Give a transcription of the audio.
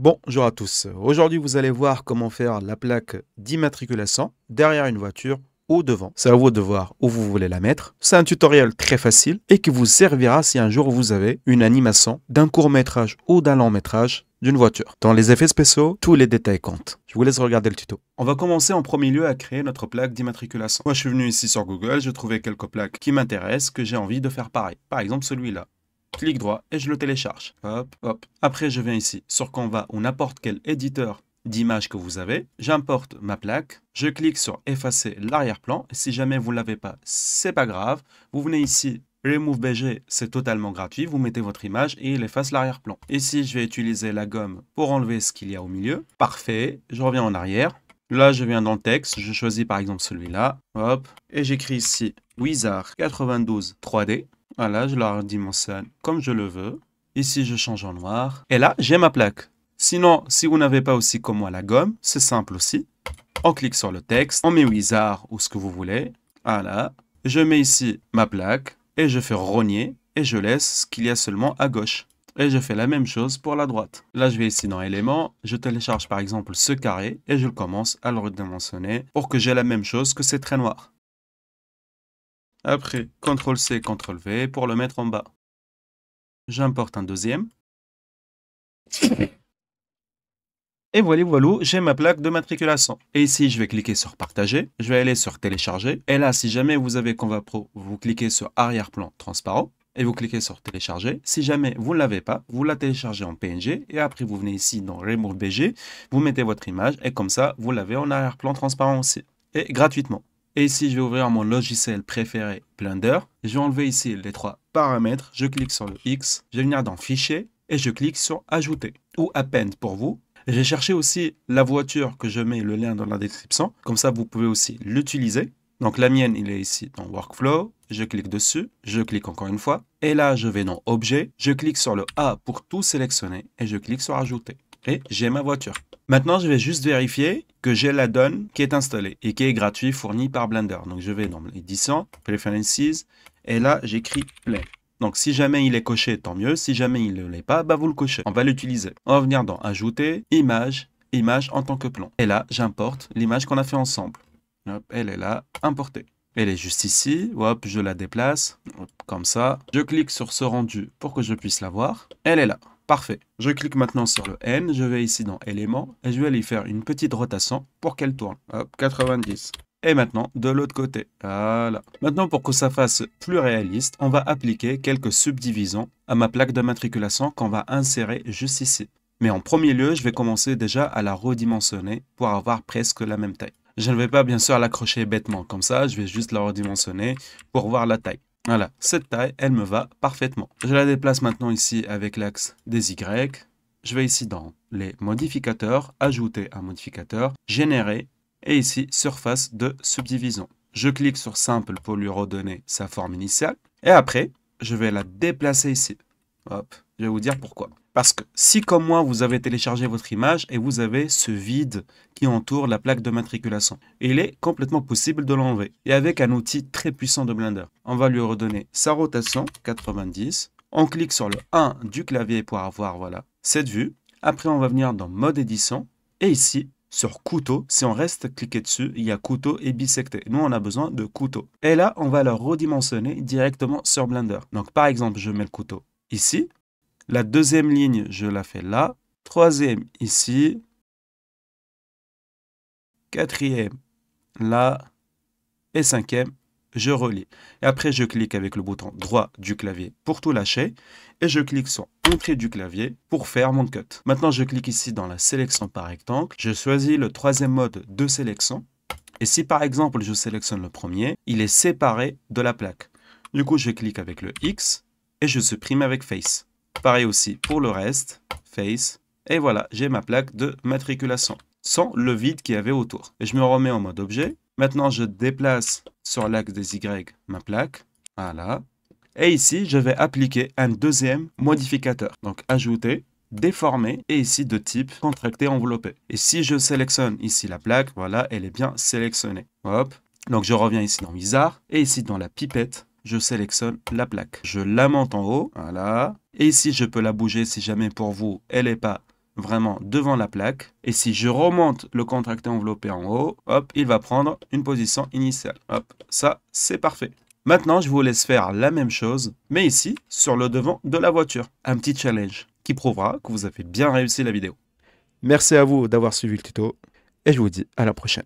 Bonjour à tous. Aujourd'hui, vous allez voir comment faire la plaque d'immatriculation derrière une voiture ou devant. C'est à vous de voir où vous voulez la mettre. C'est un tutoriel très facile et qui vous servira si un jour vous avez une animation d'un court-métrage ou d'un long-métrage d'une voiture. Dans les effets spéciaux, tous les détails comptent. Je vous laisse regarder le tuto. On va commencer en premier lieu à créer notre plaque d'immatriculation. Moi, je suis venu ici sur Google, j'ai trouvé quelques plaques qui m'intéressent, que j'ai envie de faire pareil. Par exemple, celui-là. Clic droit et je le télécharge. Hop, hop. Après, je viens ici sur Canva ou n'importe quel éditeur d'image que vous avez. J'importe ma plaque. Je clique sur effacer l'arrière-plan. Si jamais vous ne l'avez pas, c'est pas grave. Vous venez ici, Remove BG, c'est totalement gratuit. Vous mettez votre image et il efface l'arrière-plan. Ici, je vais utiliser la gomme pour enlever ce qu'il y a au milieu. Parfait. Je reviens en arrière. Là, je viens dans le texte. Je choisis par exemple celui-là. Hop. Et j'écris ici Wizard 92 3D. Voilà, je la redimensionne comme je le veux. Ici, je change en noir. Et là, j'ai ma plaque. Sinon, si vous n'avez pas aussi comme moi la gomme, c'est simple aussi. On clique sur le texte, on met Wizard ou ce que vous voulez. Voilà. Je mets ici ma plaque et je fais rogner et je laisse ce qu'il y a seulement à gauche. Et je fais la même chose pour la droite. Là, je vais ici dans éléments. Je télécharge par exemple ce carré et je commence à le redimensionner pour que j'ai la même chose que ces traits noirs. Après, CTRL-C, CTRL-V pour le mettre en bas. J'importe un deuxième. Et voilà, j'ai ma plaque de matriculation. Et ici, je vais cliquer sur Partager. Je vais aller sur Télécharger. Et là, si jamais vous avez Canva Pro, vous cliquez sur Arrière-plan transparent. Et vous cliquez sur Télécharger. Si jamais vous ne l'avez pas, vous la téléchargez en PNG. Et après, vous venez ici dans Remove BG. Vous mettez votre image. Et comme ça, vous l'avez en arrière-plan transparent aussi. Et gratuitement. Et ici, je vais ouvrir mon logiciel préféré, Blender. Je vais enlever ici les trois paramètres. Je clique sur le X. Je vais venir dans Fichier et je clique sur Ajouter ou Append pour vous. J'ai cherché aussi la voiture que je mets le lien dans la description. Comme ça, vous pouvez aussi l'utiliser. Donc, la mienne, il est ici dans Workflow. Je clique dessus. Je clique encore une fois. Et là, je vais dans Objet. Je clique sur le A pour tout sélectionner et je clique sur Ajouter. Et j'ai ma voiture. Maintenant, je vais juste vérifier que j'ai la donne qui est installée et qui est gratuit, fournie par Blender. Donc, je vais dans l'édition, Preferences, et là, j'écris Play. Donc, si jamais il est coché, tant mieux. Si jamais il ne l'est pas, bah, vous le cochez. On va l'utiliser. On va venir dans Ajouter, Image, Image en tant que plan. Et là, j'importe l'image qu'on a fait ensemble. Hop, elle est là, importée. Elle est juste ici. Hop, je la déplace, hop, comme ça. Je clique sur ce rendu pour que je puisse la voir. Elle est là. Parfait. Je clique maintenant sur le N, je vais ici dans éléments et je vais lui faire une petite rotation pour qu'elle tourne. Hop, 90. Et maintenant, de l'autre côté. Voilà. Maintenant, pour que ça fasse plus réaliste, on va appliquer quelques subdivisions à ma plaque de matriculation qu'on va insérer juste ici. Mais en premier lieu, je vais commencer déjà à la redimensionner pour avoir presque la même taille. Je ne vais pas bien sûr l'accrocher bêtement comme ça, je vais juste la redimensionner pour voir la taille. Voilà, cette taille, elle me va parfaitement. Je la déplace maintenant ici avec l'axe des Y. Je vais ici dans les modificateurs, ajouter un modificateur, générer, et ici, surface de subdivision. Je clique sur simple pour lui redonner sa forme initiale. Et après, je vais la déplacer ici. Hop, je vais vous dire pourquoi. Parce que si, comme moi, vous avez téléchargé votre image et vous avez ce vide qui entoure la plaque de matriculation, il est complètement possible de l'enlever. Et avec un outil très puissant de Blender, on va lui redonner sa rotation, 90. On clique sur le 1 du clavier pour avoir, voilà, cette vue. Après, on va venir dans Mode Édition. Et ici, sur Couteau, si on reste cliqué dessus, il y a Couteau et Bisecté. Nous, on a besoin de couteau. Et là, on va le redimensionner directement sur Blender. Donc, par exemple, je mets le couteau ici. La deuxième ligne, je la fais là. Troisième, ici. Quatrième, là. Et cinquième, je relie. Et après, je clique avec le bouton droit du clavier pour tout lâcher. Et je clique sur Entrée du clavier pour faire mon cut. Maintenant, je clique ici dans la sélection par rectangle. Je choisis le troisième mode de sélection. Et si par exemple, je sélectionne le premier, il est séparé de la plaque. Du coup, je clique avec le X et je supprime avec Face. Pareil aussi pour le reste, Face. Et voilà, j'ai ma plaque de matriculation, sans le vide qu'il y avait autour. Et je me remets en mode objet. Maintenant, je déplace sur l'axe des Y ma plaque. Voilà. Et ici, je vais appliquer un deuxième modificateur. Donc, ajouter, déformer, et ici de type contracté enveloppé. Et si je sélectionne ici la plaque, voilà, elle est bien sélectionnée. Hop. Donc, je reviens ici dans Wizard, et ici dans la pipette, je sélectionne la plaque. Je la monte en haut, voilà. Et ici, je peux la bouger si jamais pour vous, elle n'est pas vraiment devant la plaque. Et si je remonte le contracteur enveloppé en haut, hop, il va prendre une position initiale. Hop, ça, c'est parfait. Maintenant, je vous laisse faire la même chose, mais ici, sur le devant de la voiture. Un petit challenge qui prouvera que vous avez bien réussi la vidéo. Merci à vous d'avoir suivi le tuto et je vous dis à la prochaine.